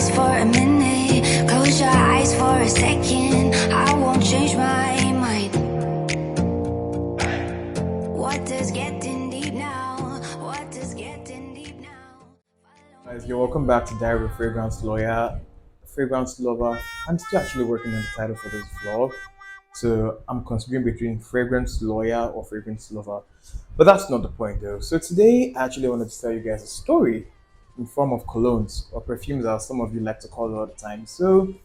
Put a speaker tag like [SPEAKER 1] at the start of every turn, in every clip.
[SPEAKER 1] last for a minute. Close your eyes for a second. I won't change my mind. What does getting deep now? What does getting deep now?
[SPEAKER 2] Guys, you're welcome back to Diary of a Fragrance Lawyer, Fragrance Lover. I'm still actually working on the title for this vlog, so I'm considering between Fragrance Lawyer or Fragrance Lover. But that's not the point though. So today, I actually wanted to tell you guys a story in form of colognes or perfumes, as some of you like to call it all the time. So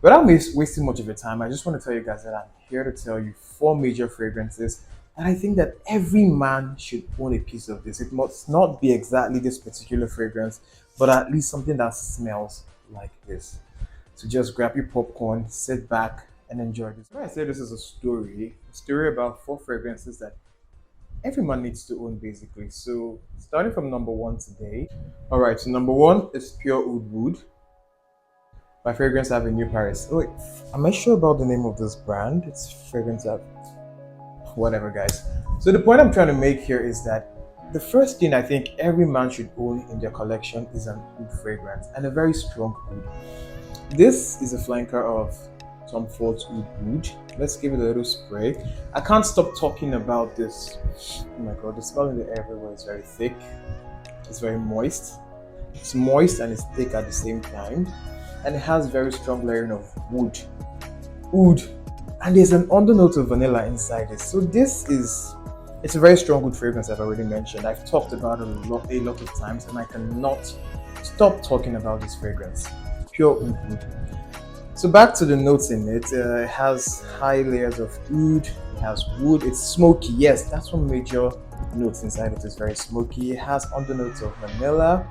[SPEAKER 2] without wasting much of your time, I just want to tell you guys that I'm here to tell you four major fragrances and I think that every man should own a piece of this. It must not be exactly this particular fragrance, but at least something that smells like this. So just grab your popcorn, sit back, and enjoy this. When I say this is a story about four fragrances that every man needs to own basically. So starting from number one today. Alright, so number one is Pure Oud Wood by Fragrance Avenue Paris. Oh wait, am I sure about the name of this brand? It's Fragrance Avenue. Whatever, guys. So the point I'm trying to make here is that the first thing I think every man should own in their collection is an oud fragrance, and a very strong oud. This is a flanker of Tom Ford's Oud Oud. Let's give it a little spray. I can't stop talking about this. Oh my god, the smell in the air everywhere is very thick. It's very moist. It's moist and it's thick at the same time, and it has very strong layering of wood. Oud. And there's an undernote of vanilla inside it. So it's a very strong wood fragrance. I've already mentioned. I've talked about it a lot of times, and I cannot stop talking about this fragrance. Pure oud wood. So back to the notes in it. It has high layers of oud. It has wood. It's smoky. Yes, that's one major note inside it. Is very smoky. It has undernotes of vanilla.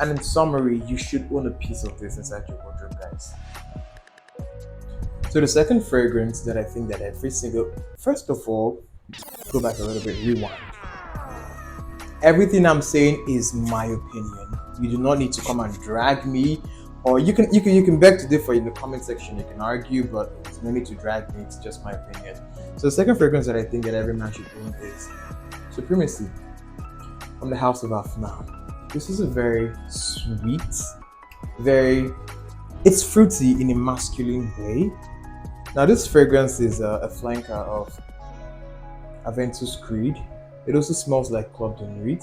[SPEAKER 2] And in summary, you should own a piece of this inside your wardrobe, guys. So the second fragrance that I think that first of all, go back a little bit, rewind. Everything I'm saying is my opinion. You do not need to come and drag me, or you can beg to differ in the comment section. You can argue, but there's no need to drag me. It's just my opinion. So the second fragrance that I think that every man should own is Supremacy from the House of Afnan. This is a very sweet, it's fruity in a masculine way. Now this fragrance is a flanker of Aventus Creed. It also smells like Club de Nuit.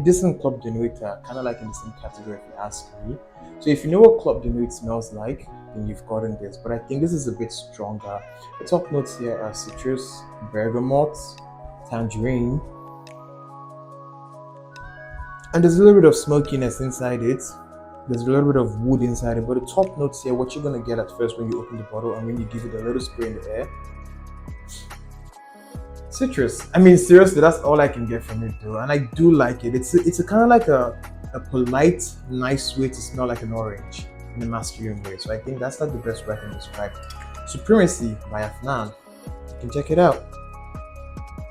[SPEAKER 2] This and Club de Nuit are kind of like in the same category if you ask me. So if you know what Club de Nuit smells like, then you've gotten this. But I think this is a bit stronger. The top notes here are citrus, bergamot, tangerine. And there's a little bit of smokiness inside it. There's a little bit of wood inside it, but the top notes here, what you're gonna get at first when you open the bottle and when you give it a little spray in the air, citrus. I mean, seriously, that's all I can get from it though, and I do like it. It's a kind of like a polite, nice way to smell like an orange in a masculine way. So I think that's like the best way I can describe it. Supremacy by Afnan. You can check it out.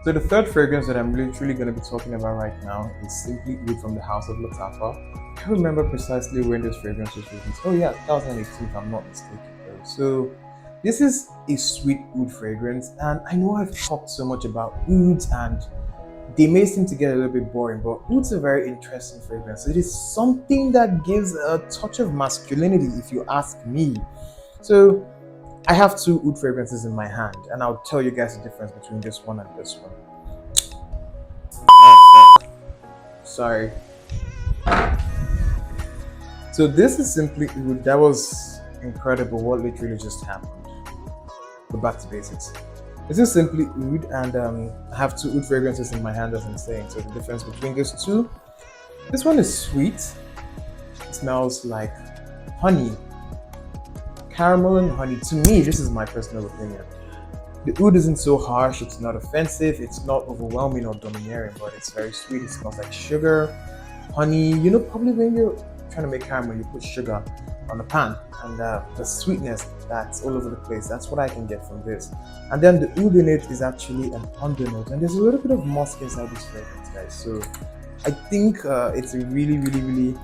[SPEAKER 2] So the third fragrance that I'm literally going to be talking about right now is Simply Oud from the House of Lattafa. I can't remember precisely when this fragrance was released. Oh yeah, 2018 if I'm not mistaken though. So this is a sweet oud fragrance, and I know I've talked so much about ouds and they may seem to get a little bit boring, but oud's a very interesting fragrance. It is something that gives a touch of masculinity if you ask me. So I have two oud fragrances in my hand, and I'll tell you guys the difference between this one and this one. Oh, fuck. Sorry. So this is Simply Oud. That was incredible what literally just happened. But back to basics. This is Simply Oud, and I have two oud fragrances in my hand as I'm saying. So the difference between these two, this one is sweet. It smells like honey. Caramel and honey. To me, this is my personal opinion. The oud isn't so harsh, it's not offensive, it's not overwhelming or domineering, but it's very sweet. It smells like sugar, honey. You know, probably when you're trying to make caramel, you put sugar on the pan, and the sweetness that's all over the place. That's what I can get from this. And then the oud in it is actually an undernote, and there's a little bit of musk inside this fragrance, guys. So I think it's a really, really, really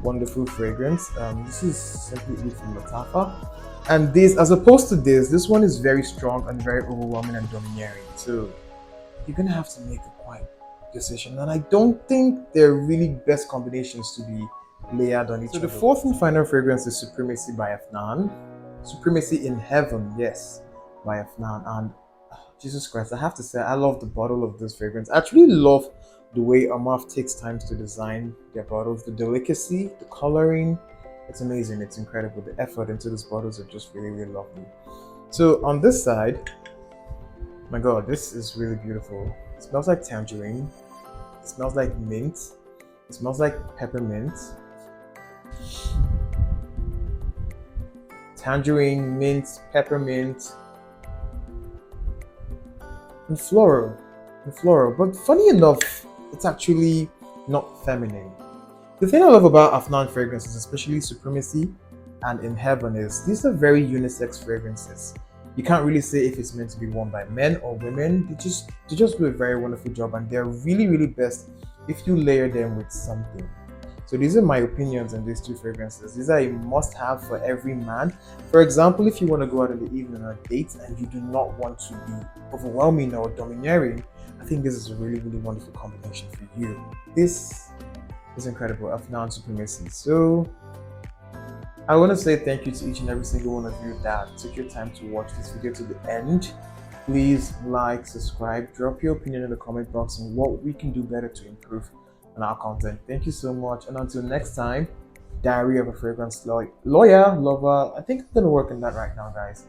[SPEAKER 2] wonderful fragrance. This is Simply Oud from Lattafa, and this, as opposed to this one is very strong and very overwhelming and domineering. So you're gonna have to make a quiet decision, and I don't think they're really best combinations to be layered on each other. So the fourth and final fragrance is Supremacy by Afnan. Supremacy in Heaven, yes, by Afnan. And Jesus Christ, I have to say, I love the bottle of this fragrance. I actually love the way Amaf takes time to design their bottles, the delicacy, the coloring. It's amazing, it's incredible. The effort into these bottles are just really, really lovely. So on this side, my God, this is really beautiful. It smells like tangerine. It smells like mint. It smells like peppermint. Tangerine, mint, peppermint, and floral. But funny enough, it's actually not feminine. The thing I love about Afnan fragrances, especially Supremacy and In Heaven, is these are very unisex fragrances. You can't really say if it's meant to be worn by men or women. They just do a very wonderful job, and they're really, really best if you layer them with something. So these are my opinions on these two fragrances. These are a must-have for every man. For example, if you want to go out in the evening on a date and you do not want to be overwhelming or domineering, I think this is a really, really wonderful combination for you. This is incredible. Afnan Supremacy. So I want to say thank you to each and every single one of you that took your time to watch this video to the end. Please like, subscribe, drop your opinion in the comment box on what we can do better to improve on our content. Thank you so much, and until next time, Diary of a Fragrance Lover. I think I'm gonna work on that right now, guys.